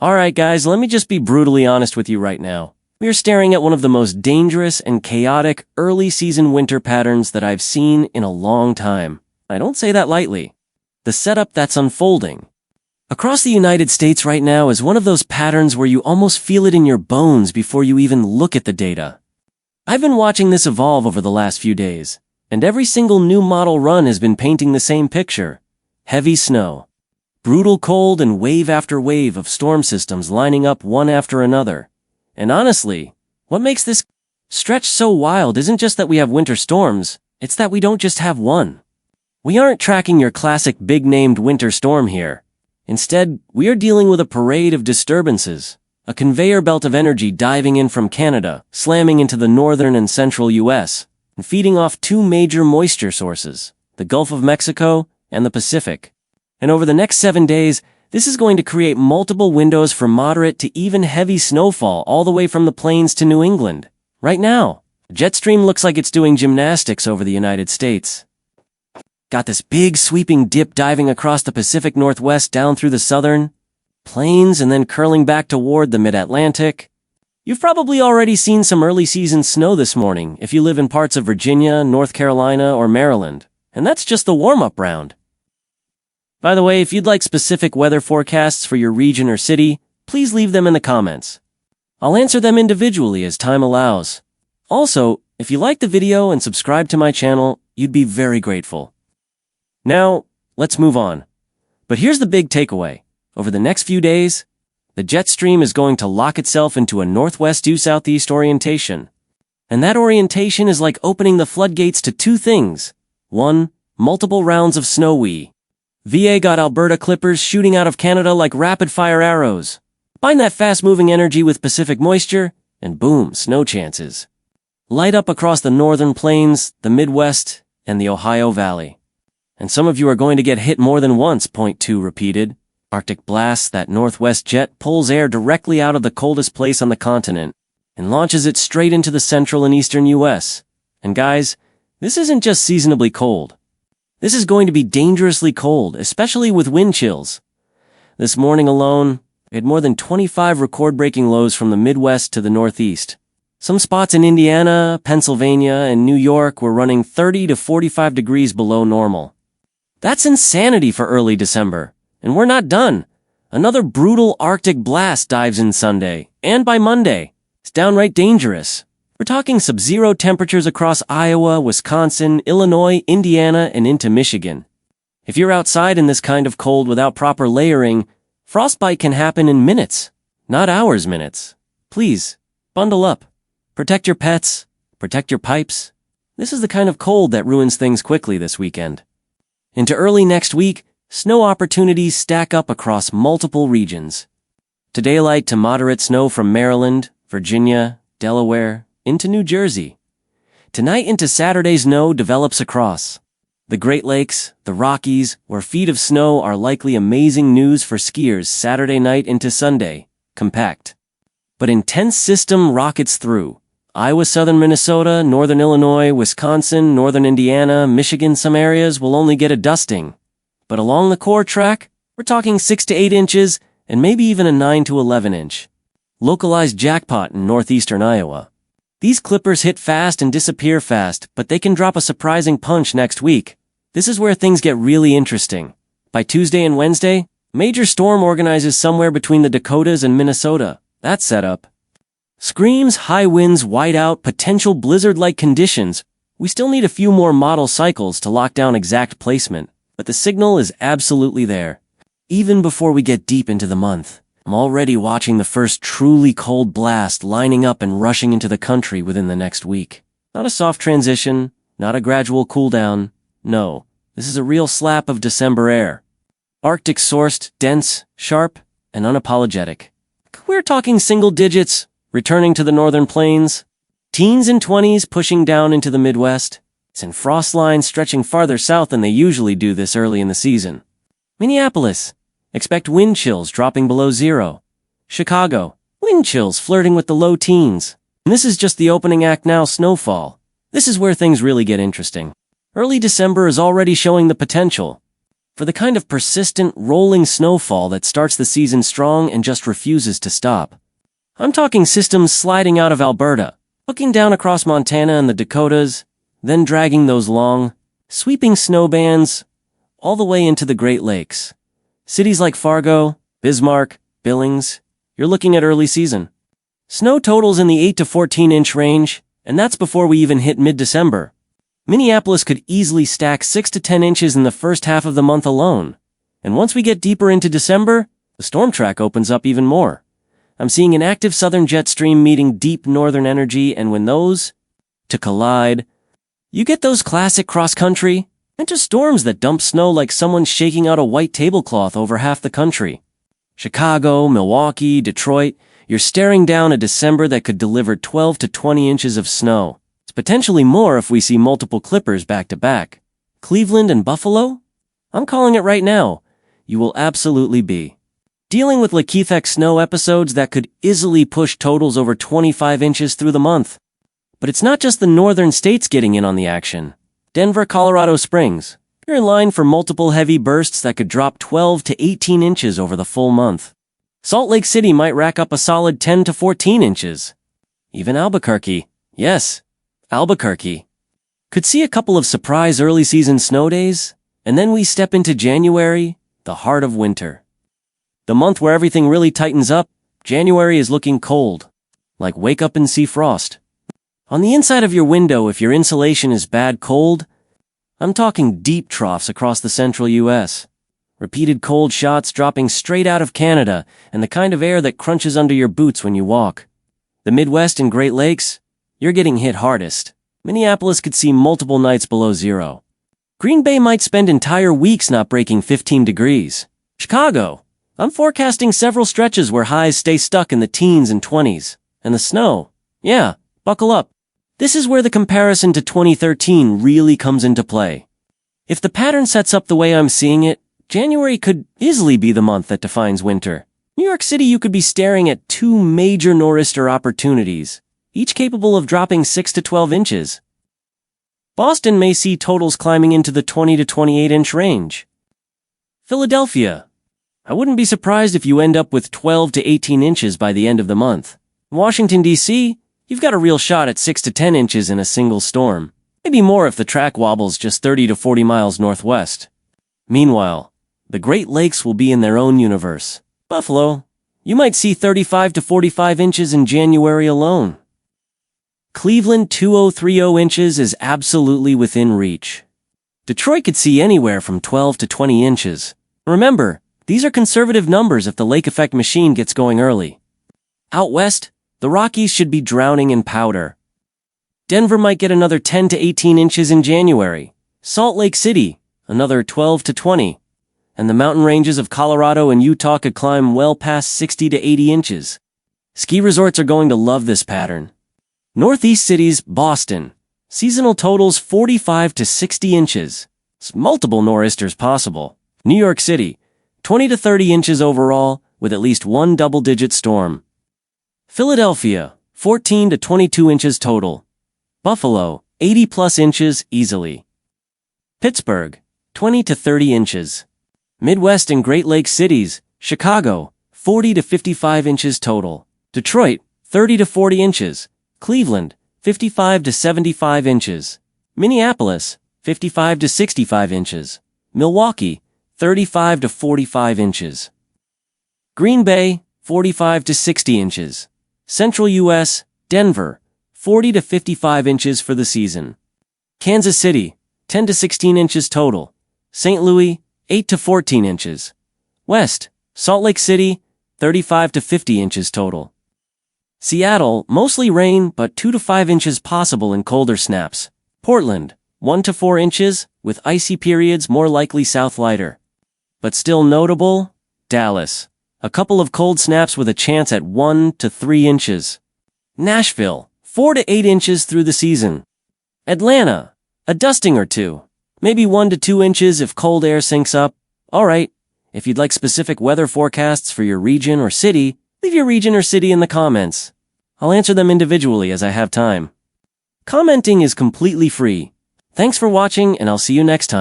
Alright guys, let me just be brutally honest with you right now. We are staring at one of the most dangerous and chaotic early season winter patterns that I've seen in a long time. I don't say that lightly. The setup that's unfolding across the United States right now is one of those patterns where you almost feel it in your bones before you even look at the data. I've been watching this evolve over the last few days, and every single new model run has been painting the same picture. Heavy snow, brutal cold, and wave after wave of storm systems lining up one after another. And honestly, what makes this stretch so wild isn't just that we have winter storms, it's that we don't just have one. We aren't tracking your classic big-named winter storm here. Instead, we are dealing with a parade of disturbances, a conveyor belt of energy diving in from Canada, slamming into the northern and central U.S., and feeding off two major moisture sources, the Gulf of Mexico and the Pacific. And over the next 7 days, this is going to create multiple windows for moderate to even heavy snowfall all the way from the plains to New England. Right now, the jet stream looks like it's doing gymnastics over the United States. Got this big sweeping dip diving across the Pacific Northwest down through the southern plains and then curling back toward the mid-Atlantic. You've probably already seen some early season snow this morning if you live in parts of Virginia, North Carolina, or Maryland. And that's just the warm-up round. By the way, if you'd like specific weather forecasts for your region or city, please leave them in the comments. I'll answer them individually as time allows. Also, if you liked the video and subscribed to my channel, you'd be very grateful. Now, let's move on. But here's the big takeaway. Over the next few days, the jet stream is going to lock itself into a northwest due southeast orientation. And that orientation is like opening the floodgates to two things. One, multiple rounds of snow. VA got Alberta clippers shooting out of Canada like rapid-fire arrows. Combine that fast-moving energy with Pacific moisture, and boom, snow chances. Light up across the northern plains, the Midwest, and the Ohio Valley. And some of you are going to get hit more than once, point 2 repeated. Arctic blasts, that northwest jet pulls air directly out of the coldest place on the continent and launches it straight into the central and eastern U.S. And guys, this isn't just seasonably cold. This is going to be dangerously cold, especially with wind chills. This morning alone, we had more than 25 record-breaking lows from the Midwest to the Northeast. Some spots in Indiana, Pennsylvania, and New York were running 30 to 45 degrees below normal. That's insanity for early December. And we're not done. Another brutal Arctic blast dives in Sunday, and by Monday, it's downright dangerous. We're talking sub-zero temperatures across Iowa, Wisconsin, Illinois, Indiana, and into Michigan. If you're outside in this kind of cold without proper layering, frostbite can happen in minutes, not hours, minutes. Please, bundle up. Protect your pets. Protect your pipes. This is the kind of cold that ruins things quickly this weekend. Into early next week, snow opportunities stack up across multiple regions. To daylight to moderate snow from Maryland, Virginia, Delaware, into New Jersey. Tonight into Saturday, snow develops across the Great Lakes, the Rockies, where feet of snow are likely amazing news for skiers Saturday night into Sunday, compact. But intense system rockets through Iowa, southern Minnesota, northern Illinois, Wisconsin, northern Indiana, Michigan. Some areas will only get a dusting. But along the core track, we're talking 6 to 8 inches and maybe even a 9 to 11 inch. Localized jackpot in northeastern Iowa. These clippers hit fast and disappear fast, but they can drop a surprising punch next week. This is where things get really interesting. By Tuesday and Wednesday, major storm organizes somewhere between the Dakotas and Minnesota. That setup screams high winds, whiteout, potential blizzard-like conditions. We still need a few more model cycles to lock down exact placement, but the signal is absolutely there. Even before we get deep into the month, I'm already watching the first truly cold blast lining up and rushing into the country within the next week. Not a soft transition, not a gradual cool down. No, this is a real slap of December air. Arctic-sourced, dense, sharp, and unapologetic. We're talking single digits, returning to the northern plains. Teens and 20s pushing down into the Midwest. And frost lines stretching farther south than they usually do this early in the season. Minneapolis. Expect wind chills dropping below zero. Chicago. Wind chills flirting with the low teens. And this is just the opening act now, snowfall. This is where things really get interesting. Early December is already showing the potential. for the kind of persistent, rolling snowfall that starts the season strong and just refuses to stop. I'm talking systems sliding out of Alberta, hooking down across Montana and the Dakotas, then dragging those long, sweeping snow bands all the way into the Great Lakes. Cities like Fargo, Bismarck, Billings, you're looking at early season. Snow totals in the 8 to 14-inch range, and that's before we even hit mid-December. Minneapolis could easily stack 6 to 10 inches in the first half of the month alone. And once we get deeper into December, the storm track opens up even more. I'm seeing an active southern jet stream meeting deep northern energy, and when those to collide, you get those classic cross-country into storms that dump snow like someone shaking out a white tablecloth over half the country. Chicago, Milwaukee, Detroit, you're staring down a December that could deliver 12 to 20 inches of snow. It's potentially more if we see multiple clippers back-to-back. Cleveland and Buffalo? I'm calling it right now. You will absolutely be dealing with Lakeith snow episodes that could easily push totals over 25 inches through the month. But it's not just the northern states getting in on the action. Denver, Colorado Springs, you're in line for multiple heavy bursts that could drop 12 to 18 inches over the full month. Salt Lake City might rack up a solid 10 to 14 inches. Even Albuquerque, yes, Albuquerque, could see a couple of surprise early season snow days, and then we step into January, the heart of winter. The month where everything really tightens up, January is looking cold, like wake up and see frost. On the inside of your window, if your insulation is bad cold, I'm talking deep troughs across the central U.S. Repeated cold shots dropping straight out of Canada, and the kind of air that crunches under your boots when you walk. The Midwest and Great Lakes, you're getting hit hardest. Minneapolis could see multiple nights below zero. Green Bay might spend entire weeks not breaking 15 degrees. Chicago, I'm forecasting several stretches where highs stay stuck in the teens and 20s. And the snow, yeah, buckle up. This is where the comparison to 2013 really comes into play. If the pattern sets up the way I'm seeing it, January could easily be the month that defines winter. New York City, you could be staring at two major nor'easter opportunities, each capable of dropping 6 to 12 inches. Boston may see totals climbing into the 20 to 28-inch range. Philadelphia, I wouldn't be surprised if you end up with 12 to 18 inches by the end of the month. Washington, D.C., you've got a real shot at 6 to 10 inches in a single storm. Maybe more if the track wobbles just 30 to 40 miles northwest. Meanwhile, the Great Lakes will be in their own universe. Buffalo, you might see 35 to 45 inches in January alone. Cleveland, 2030 inches is absolutely within reach. Detroit could see anywhere from 12 to 20 inches. Remember, these are conservative numbers if the lake effect machine gets going early. Out west, the Rockies should be drowning in powder. Denver might get another 10 to 18 inches in January. Salt Lake City, another 12 to 20. And the mountain ranges of Colorado and Utah could climb well past 60 to 80 inches. Ski resorts are going to love this pattern. Northeast cities, Boston, seasonal totals 45 to 60 inches. It's multiple nor'easters possible. New York City, 20 to 30 inches overall, with at least one double-digit storm. Philadelphia, 14 to 22 inches total. Buffalo, 80-plus inches easily. Pittsburgh, 20 to 30 inches. Midwest and Great Lakes cities, Chicago, 40 to 55 inches total. Detroit, 30 to 40 inches. Cleveland, 55 to 75 inches. Minneapolis, 55 to 65 inches. Milwaukee, 35 to 45 inches. Green Bay, 45 to 60 inches. Central U.S., Denver, 40 to 55 inches for the season. Kansas City, 10 to 16 inches total. St. Louis, 8 to 14 inches. West, Salt Lake City, 35 to 50 inches total. Seattle, mostly rain, but 2 to 5 inches possible in colder snaps. Portland, 1 to 4 inches, with icy periods more likely south lighter. But still notable, Dallas, a couple of cold snaps with a chance at 1 to 3 inches. Nashville, 4 to 8 inches through the season. Atlanta, a dusting or two. Maybe 1 to 2 inches if cold air sinks up. Alright, if you'd like specific weather forecasts for your region or city, leave your region or city in the comments. I'll answer them individually as I have time. Commenting is completely free. Thanks for watching, and I'll see you next time.